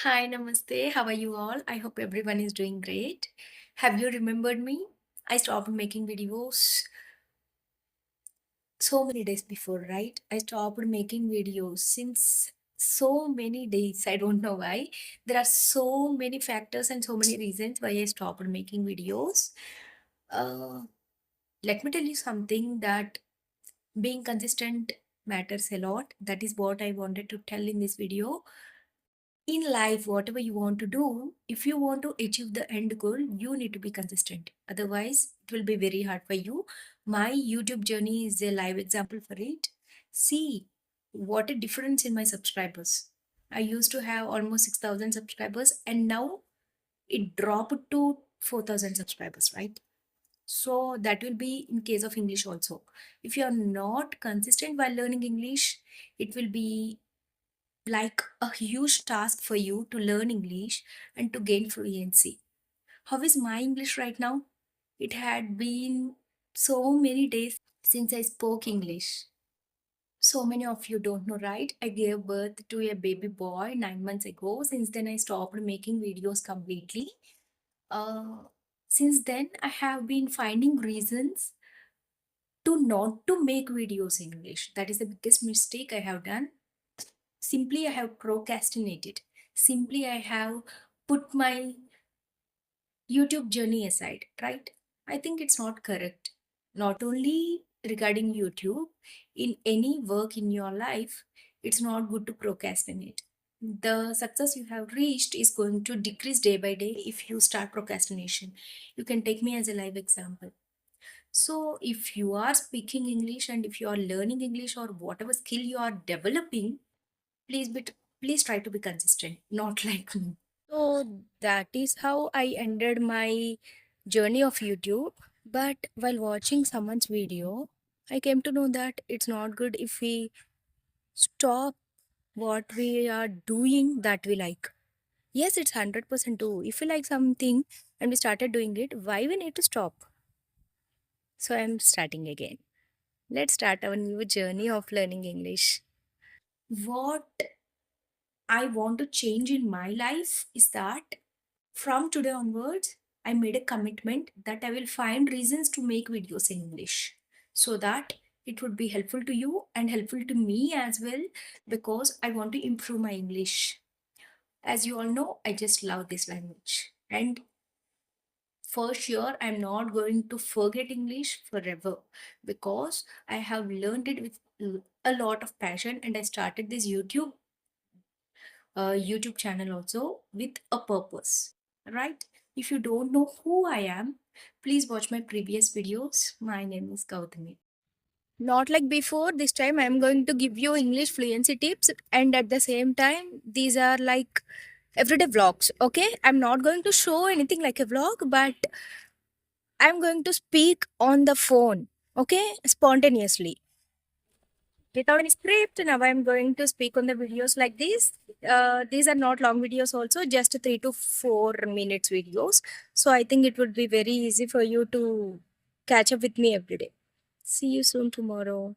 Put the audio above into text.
Hi, namaste. How are you all? I hope everyone is doing great. Have you remembered me? I stopped making videos so many days before, right? I stopped making videos since so many days. I don't know why. There are so many factors and so many reasons why I stopped making videos. Uh, Let me tell you something that being consistent matters a lot. That is what I wanted to tell in this video. In life, whatever you want to do, if you want to achieve the end goal, you need to be consistent. Otherwise it will be very hard for you. My YouTube journey is a live example for it. See what a difference in my subscribers. I used to have almost 6,000 subscribers and now it dropped to 4,000 subscribers, right? So that will be in case of English also. If you are not consistent while learning English, it will be like a huge task for you to learn English and to gain fluency. How is my English right now? It had been so many days since I spoke English. So many of you don't know, right? I gave birth to a baby boy 9 months ago. Since then, I stopped making videos completely. Uh, since then, I have been finding reasons to not to make videos in English. That is the biggest mistake I have done. Simply, I have procrastinated. Simply, I have put my YouTube journey aside, right? I think it's not correct. Not only regarding YouTube, in any work in your life, it's not good to procrastinate. The success you have reached is going to decrease day by day if you start procrastination. You can take me as a live example. So, if you are speaking English and if you are learning English or whatever skill you are developing, please be please try to be consistent, not like me. So that is how I ended my journey of YouTube. But while watching someone's video, I came to know that it's not good if we stop what we are doing that we like. Yes, it's 100% true. If we like something and we started doing it, why we need to stop? So I'm starting again. Let's start our new journey of learning English. What I want to change in my life is that from today onwards, I made a commitment that I will find reasons to make videos in English so that it would be helpful to you and helpful to me as well because I want to improve my English. As you all know, I just love this language. And for sure, I'm not going to forget English forever because I have learned it with a lot of passion and I started this YouTube channel also with a purpose, right? If you don't know who I am, please watch my previous videos. My name is Gowthami. Not like before, this time I'm going to give you English fluency tips, and at the same time, these are like everyday vlogs. Okay, I'm not going to show anything like a vlog, but I'm going to speak on the phone, okay, spontaneously without any script. Now I'm going to speak on the videos like this. These are not long videos also, just 3 to 4 minutes videos. So I think it would be very easy for you to catch up with me every day. See you soon tomorrow.